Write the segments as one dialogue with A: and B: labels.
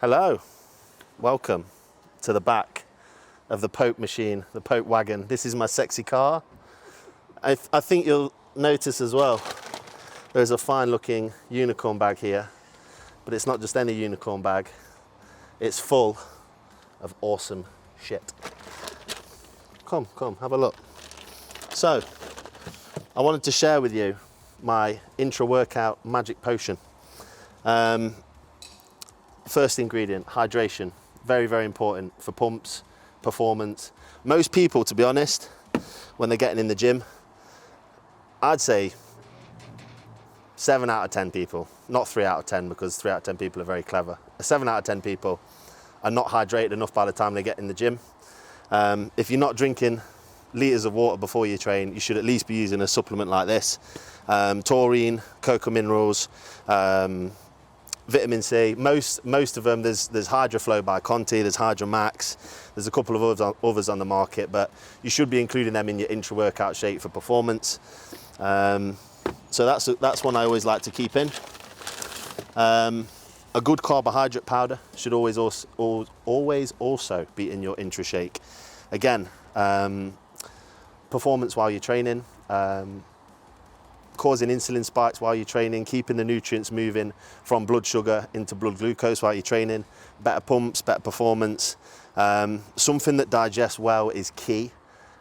A: Hello, welcome to the back of the Pope machine, the Pope wagon. This is my sexy car. I think you'll notice as well, there's a fine looking unicorn bag here, but it's not just any unicorn bag, it's full of awesome shit. Come, have a look. So, I wanted to share with you my Intra workout magic potion. First ingredient, hydration. Very, very important for pumps, performance. Most people, to be honest, when they're getting in the gym, I'd say 7 out of 10 people, not 3 out of 10 because 3 out of 10 people are very clever. 7 out of 10 people are not hydrated enough by the time they get in the gym. If you're not drinking litres of water before you train, you should at least be using a supplement like this. Taurine, cocoa minerals, vitamin C, most of them, there's HydroFlow by Conti, there's Hydromax, there's a couple of others on the market, but you should be including them in your intra workout shake for performance. So that's one I always like to keep in. A good carbohydrate powder should always also be in your intra shake. Again, performance while you're training, causing insulin spikes while you're training, keeping the nutrients moving from blood sugar into blood glucose while you're training, better pumps, better performance. Something that digests well is key.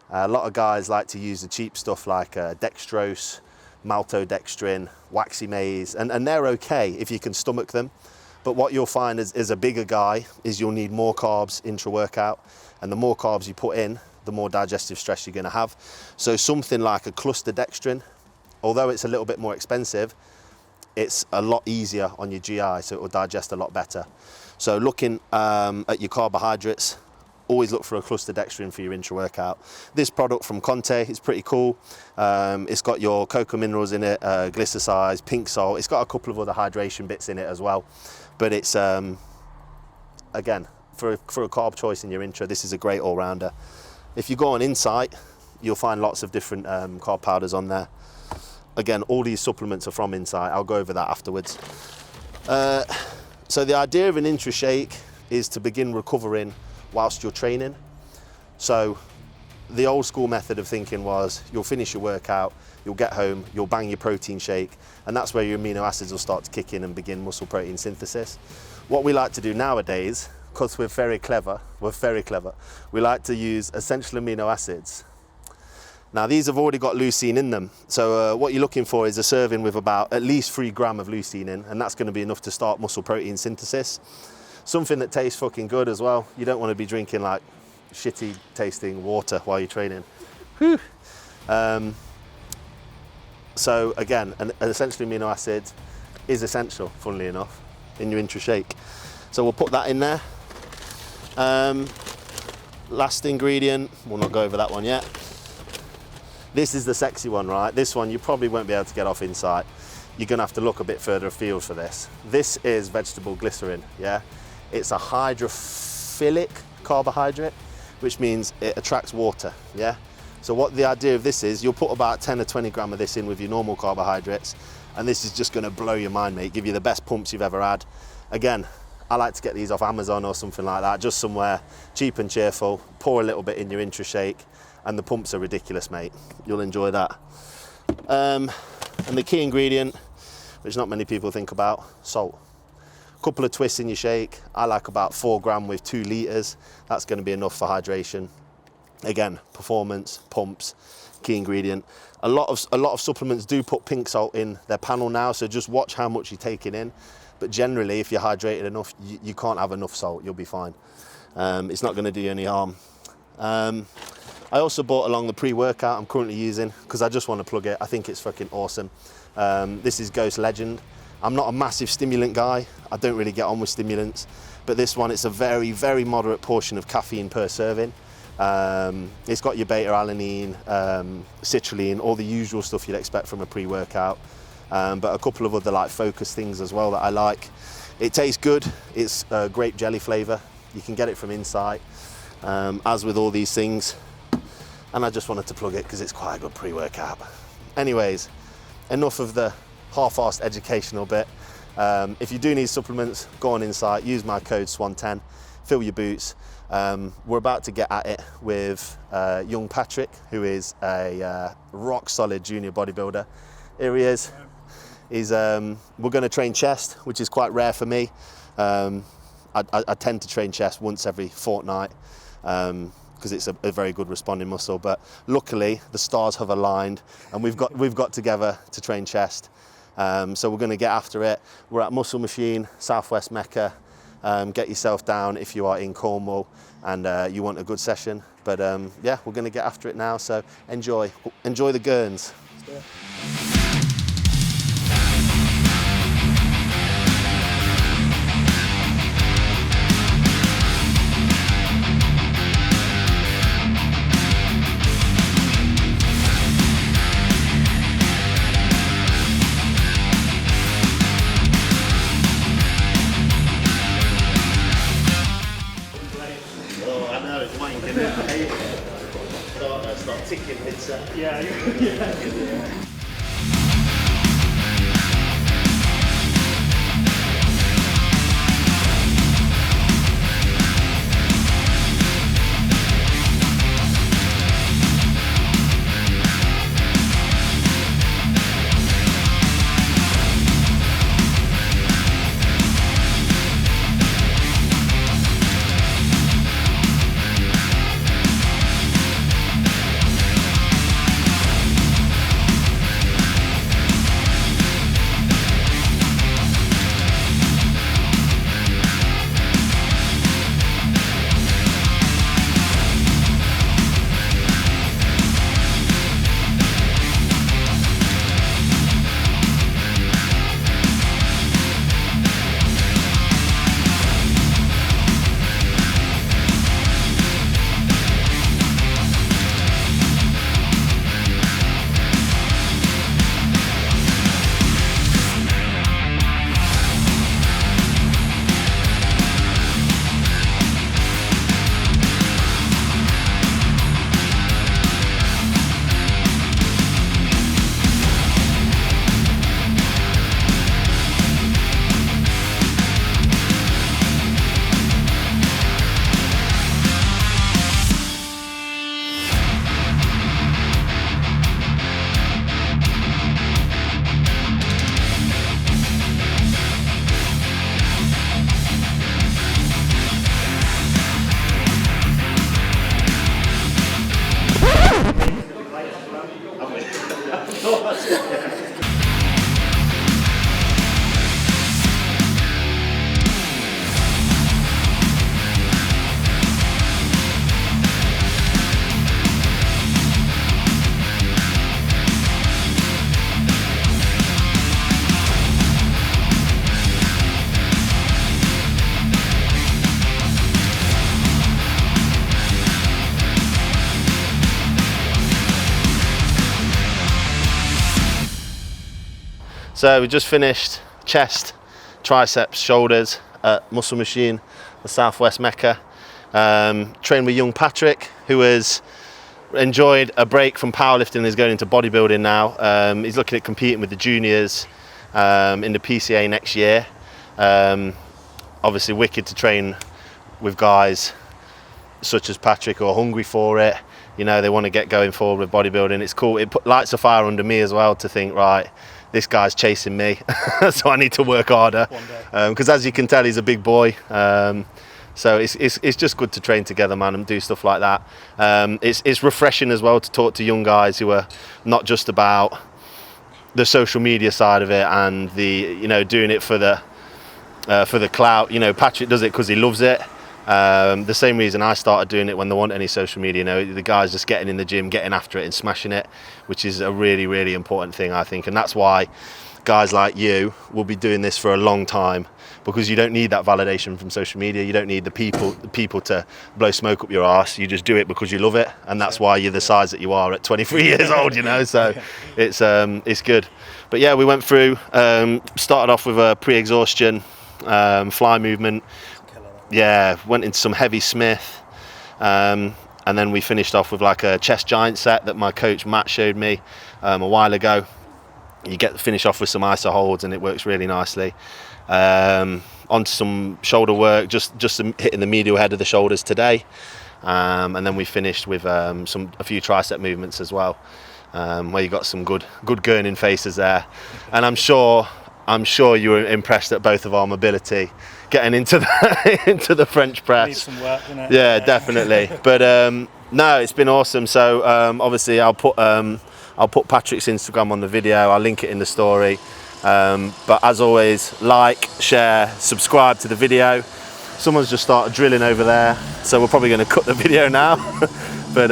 A: A lot of guys like to use the cheap stuff like dextrose, maltodextrin, waxy maize, and they're okay if you can stomach them. But what you'll find as a bigger guy is you'll need more carbs intra-workout, and the more carbs you put in, the more digestive stress you're gonna have. So something like a cluster dextrin, although it's a little bit more expensive, it's a lot easier on your GI, so it will digest a lot better. So looking at your carbohydrates, always look for a cluster dextrin for your intra-workout. This product from Conte is pretty cool. It's got your cocoa minerals in it, glycosides, pink salt. It's got a couple of other hydration bits in it as well. But it's, again, for a carb choice in your intra, this is a great all-rounder. If you go on Insight, you'll find lots of different carb powders on there. Again, all these supplements are from Insight. I'll go over that afterwards. So the idea of an intra shake is to begin recovering whilst you're training. So the old school method of thinking was you'll finish your workout, you'll get home, you'll bang your protein shake, and that's where your amino acids will start to kick in and begin muscle protein synthesis. What we like to do nowadays, because we're very clever, we like to use essential amino acids. Now these have already got leucine in them, so what you're looking for is a serving with about at least 3 grams of leucine in, and that's going to be enough to start muscle protein synthesis. Something that tastes fucking good as well. You don't want to be drinking like shitty tasting water while you're training. Whew. So again, an essential amino acid is essential, funnily enough, in your intra shake. So we'll put that in there. Last ingredient, we'll not go over that one yet. This is the sexy one, right? This one you probably won't be able to get off Insight. You're gonna have to look a bit further afield for this. This is vegetable glycerin, yeah? It's a hydrophilic carbohydrate, which means it attracts water, yeah? So what the idea of this is, you'll put about 10 or 20 grams of this in with your normal carbohydrates, and this is just gonna blow your mind, mate. Give you the best pumps you've ever had. Again, I like to get these off Amazon or something like that, just somewhere cheap and cheerful. Pour a little bit in your intra shake, and the pumps are ridiculous, mate. You'll enjoy that. And the key ingredient, which not many people think about, salt. A couple of twists in your shake. I like about 4 grams with 2 litres. That's gonna be enough for hydration. Again, performance, pumps, key ingredient. A lot of supplements do put pink salt in their panel now, so just watch how much you're taking in. But generally, if you're hydrated enough, you can't have enough salt, you'll be fine. It's not gonna do you any harm. I also bought along the pre-workout I'm currently using because I just want to plug it. I think it's fucking awesome. This is Ghost Legend. I'm not a massive stimulant guy. I don't really get on with stimulants, but this one, it's a very, very moderate portion of caffeine per serving. It's got your beta-alanine, citrulline, all the usual stuff you'd expect from a pre-workout, but a couple of other like focus things as well that I like. It tastes good. It's a grape jelly flavour. You can get it from Insight, as with all these things. And I just wanted to plug it because it's quite a good pre-workout. Anyways, enough of the half-assed educational bit. If you do need supplements, go on Insight, use my code SWAN10, fill your boots. We're about to get at it with young Patrick, who is a rock solid junior bodybuilder. Here he is. We're going to train chest, which is quite rare for me. I tend to train chest once every fortnight because it's a very good responding muscle. But luckily, the stars have aligned, and we've got together to train chest. So we're going to get after it. We're at Muscle Machine, Southwest Mecca. Get yourself down if you are in Cornwall and you want a good session. But yeah, we're going to get after it now. So enjoy the gurns. Start ticking mid-set. Yeah. So we just finished chest, triceps, shoulders at Muscle Machine, the Southwest Mecca. Trained with young Patrick, who has enjoyed a break from powerlifting and is going into bodybuilding now. He's looking at competing with the juniors in the PCA next year. Obviously wicked to train with guys such as Patrick who are hungry for it. You know, they want to get going forward with bodybuilding. It's cool. It lights a fire under me as well to think, right, this guy's chasing me, so I need to work harder. Because as you can tell, he's a big boy. So it's just good to train together, man, and do stuff like that. It's refreshing as well to talk to young guys who are not just about the social media side of it and doing it for the clout. You know, Patrick does it because he loves it. The same reason I started doing it when there wasn't any social media. You know, the guys just getting in the gym, getting after it and smashing it, which is a really, really important thing, I think. And that's why guys like you will be doing this for a long time, because you don't need that validation from social media. You don't need the people to blow smoke up your arse. You just do it because you love it, and that's why you're the size that you are at 23 years old. You know, so it's good. But yeah, we went through. Started off with a pre-exhaustion fly movement. Yeah, went into some heavy Smith, and then we finished off with like a chest giant set that my coach Matt showed me a while ago. you finish off with some iso holds, and it works really nicely. Onto some shoulder work, just hitting the medial head of the shoulders today, and then we finished with a few tricep movements as well, where you got some good gurning faces there, and I'm sure you were impressed at both of our mobility getting into the French press.
B: Needs some work, doesn't it?
A: Yeah, definitely. But no, it's been awesome. So obviously I'll put Patrick's Instagram on the video. I'll link it in the story. But as always, like, share, subscribe to the video. Someone's just started drilling over there, so we're probably going to cut the video now. But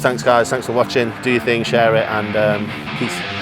A: thanks guys, thanks for watching. Do your thing, share it, and peace.